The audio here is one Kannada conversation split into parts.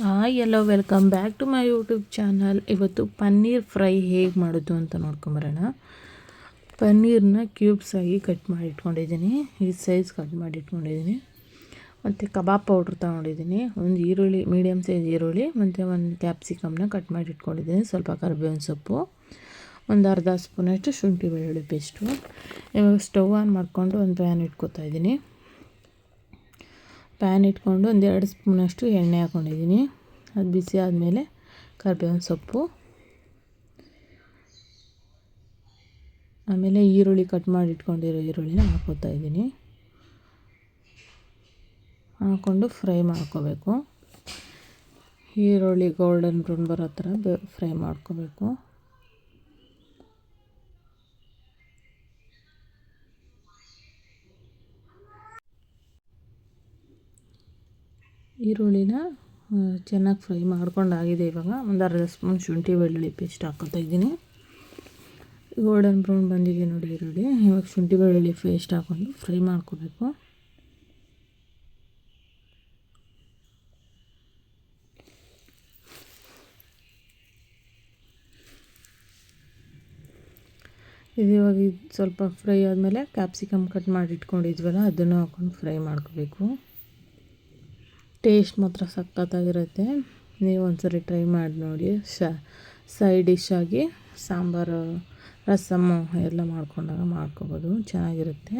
Hi hello welcome back to my YouTube channel. ಇವತ್ತು ಪನ್ನೀರ್ ಫ್ರೈ ಹೇಗೆ ಮಾಡೋದು ಅಂತ ನೋಡ್ಕೊಂಬರೋಣ. ಪನ್ನೀರನ್ನ ಕ್ಯೂಬ್ಸ್ ಆಗಿ ಕಟ್ ಮಾಡಿ ಇಟ್ಕೊಂಡಿದ್ದೀನಿ, ಈ ಸೈಜ್ ಕಟ್ ಮಾಡಿ ಇಟ್ಕೊಂಡಿದ್ದೀನಿ. ಮತ್ತು ಕಬಾಬ್ ಪೌಡ್ರ್ ತೊಗೊಂಡಿದ್ದೀನಿ, ಒಂದು ಈರುಳ್ಳಿ, ಮೀಡಿಯಮ್ ಸೈಜ್ ಈರುಳ್ಳಿ ಮತ್ತು ಒಂದು ಕ್ಯಾಪ್ಸಿಕಮ್ನ ಕಟ್ ಮಾಡಿ ಇಟ್ಕೊಂಡಿದ್ದೀನಿ, ಸ್ವಲ್ಪ ಕರಿಬೇವಿನ ಸೊಪ್ಪು, ಒಂದು ಅರ್ಧ ಸ್ಪೂನಷ್ಟು ಶುಂಠಿ ಬೆಳ್ಳುಳ್ಳಿ ಪೇಸ್ಟು. ಇವಾಗ ಸ್ಟವ್ ಆನ್ ಮಾಡಿಕೊಂಡು ಒಂದು ಪ್ಯಾನ್ ಇಟ್ಕೊತಾ ಇದ್ದೀನಿ. ಪ್ಯಾನ್ ಇಟ್ಕೊಂಡು ಒಂದು 2 ಸ್ಪೂನಷ್ಟು ಎಣ್ಣೆ ಹಾಕ್ಕೊಂಡಿದ್ದೀನಿ. ಅದು ಬಿಸಿ ಆದಮೇಲೆ ಕರಿಬೇವಿನ ಸೊಪ್ಪು, ಆಮೇಲೆ ಈರುಳ್ಳಿ, ಕಟ್ ಮಾಡಿ ಇಟ್ಕೊಂಡಿರೋ ಈರುಳ್ಳಿನ ಹಾಕ್ಕೋತಾ ಇದ್ದೀನಿ. ಹಾಕ್ಕೊಂಡು ಫ್ರೈ ಮಾಡ್ಕೋಬೇಕು. ಈರುಳ್ಳಿ ಗೋಲ್ಡನ್ ಬ್ರೌನ್ ಬರೋ ಥರ ಫ್ರೈ ಮಾಡ್ಕೋಬೇಕು. ಈರುಳ್ಳಿನ ಚೆನ್ನಾಗಿ ಫ್ರೈ ಮಾಡ್ಕೊಂಡಾಗಿದೆ. ಇವಾಗ ಒಂದು ಅರ್ಧ ಸ್ಪೂನ್ ಶುಂಠಿ ಬೆಳ್ಳುಳ್ಳಿ ಪೇಸ್ಟ್ ಹಾಕ್ಕೊತಾ ಇದ್ದೀನಿ. ಗೋಲ್ಡನ್ ಬ್ರೌನ್ ಬಂದಿದೆ ನೋಡಿ ಈರುಳ್ಳಿ. ಇವಾಗ ಶುಂಠಿ ಬೆಳ್ಳುಳ್ಳಿ ಪೇಸ್ಟ್ ಹಾಕ್ಕೊಂಡು ಫ್ರೈ ಮಾಡ್ಕೋಬೇಕು. ಇವಾಗ ಸ್ವಲ್ಪ ಫ್ರೈ ಆದಮೇಲೆ ಕ್ಯಾಪ್ಸಿಕಮ್ ಕಟ್ ಮಾಡಿ ಇಟ್ಕೊಂಡಿದ್ವಲ್ಲ ಅದನ್ನು ಹಾಕ್ಕೊಂಡು ಫ್ರೈ ಮಾಡ್ಕೋಬೇಕು. ಟೇಸ್ಟ್ ಮಾತ್ರ ಸಖತ್ತಾಗಿರುತ್ತೆ. ನೀವು ಒಂದ್ಸರಿ ಟ್ರೈ ಮಾಡಿ ನೋಡಿ. ಸೈಡ್ ಡಿಶ್ ಆಗಿ ಸಾಂಬಾರು, ರಸಮ್ಮು ಎಲ್ಲ ಮಾಡ್ಕೊಂಡಾಗ ಮಾಡ್ಕೋಬೋದು, ಚೆನ್ನಾಗಿರುತ್ತೆ.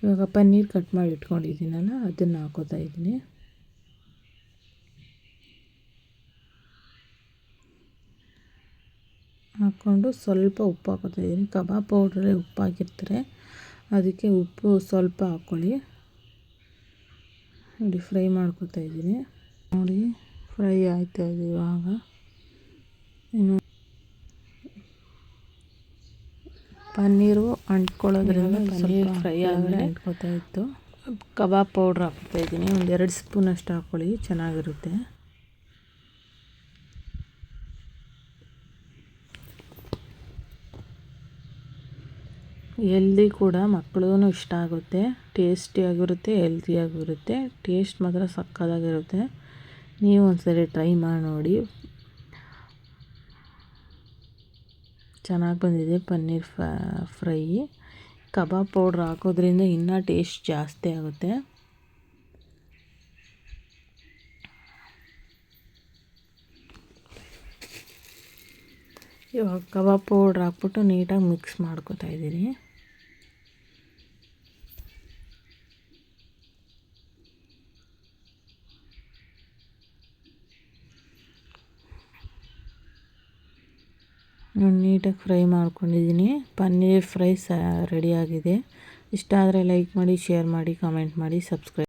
ಇವಾಗ ಪನ್ನೀರ್ ಕಟ್ ಮಾಡಿ ಇಟ್ಕೊಂಡಿದ್ದೀನಲ್ಲ ಅದನ್ನು ಹಾಕೋತಾ ಇದ್ದೀನಿ. ಹಾಕ್ಕೊಂಡು ಸ್ವಲ್ಪ ಉಪ್ಪು ಹಾಕೋತಾ ಇದ್ದೀನಿ. ಕಬಾಬ್ ಪೌಡ್ರಲ್ಲಿ ಉಪ್ಪು ಹಾಕಿರ್ತಾರೆ, ಅದಕ್ಕೆ ಉಪ್ಪು ಸ್ವಲ್ಪ ಹಾಕ್ಕೊಳ್ಳಿ. ನೋಡಿ ಫ್ರೈ ಮಾಡ್ಕೊತಾ ಇದ್ದೀನಿ. ನೋಡಿ ಫ್ರೈ ಆಯ್ತಾ ಇದೆ. ಇವಾಗ ಇನ್ನು ಪನ್ನೀರು ಅಂಟ್ಕೊಳ್ಳೋದ್ರಿಂದ ಪನ್ನೀರ್ ಫ್ರೈ ಆದಮೇಲೆ ಅಂಟ್ಕೊತಾ ಇತ್ತು. ಕಬಾಬ್ ಪೌಡ್ರ್ ಹಾಕ್ತಾ ಇದ್ದೀನಿ, ಒಂದು 2 ಸ್ಪೂನಷ್ಟು ಹಾಕ್ಕೊಳ್ಳಿ, ಚೆನ್ನಾಗಿರುತ್ತೆ. ಹೆಲ್ದಿ ಕೂಡ, ಮಕ್ಕಳೂ ಇಷ್ಟ ಆಗುತ್ತೆ, ಟೇಸ್ಟಿಯಾಗಿರುತ್ತೆ, ಹೆಲ್ತಿಯಾಗಿರುತ್ತೆ. ಟೇಸ್ಟ್ ಮಾತ್ರ ಸಕ್ಕತ್ತಾಗಿರುತ್ತೆ. ನೀವು ಒಂದ್ಸರಿ ಟ್ರೈ ಮಾಡಿ ನೋಡಿ. ಚೆನ್ನಾಗಿ ಬಂದಿದೆ ಪನ್ನೀರ್ ಫ್ರೈ. ಕಬಾಬ್ ಪೌಡ್ರ್ ಹಾಕೋದ್ರಿಂದ ಇನ್ನೂ ಟೇಸ್ಟ್ ಜಾಸ್ತಿ ಆಗುತ್ತೆ. ಇವಾಗ ಕಬಾಬ್ ಪೌಡ್ರ್ ಹಾಕ್ಬಿಟ್ಟು ನೀಟಾಗಿ ಮಿಕ್ಸ್ ಮಾಡ್ಕೊತಾ ಇದ್ದೀನಿ. ನೀಟಾಗಿ ಫ್ರೈ ಮಾಡ್ಕೊಂಡಿದ್ದೀನಿ. ಪನ್ನೀರ್ ಫ್ರೈ ರೆಡಿಯಾಗಿದೆ. ಇಷ್ಟ ಆದರೆ ಲೈಕ್ ಮಾಡಿ, ಶೇರ್ ಮಾಡಿ, ಕಾಮೆಂಟ್ ಮಾಡಿ, ಸಬ್ಸ್ಕ್ರೈಬ್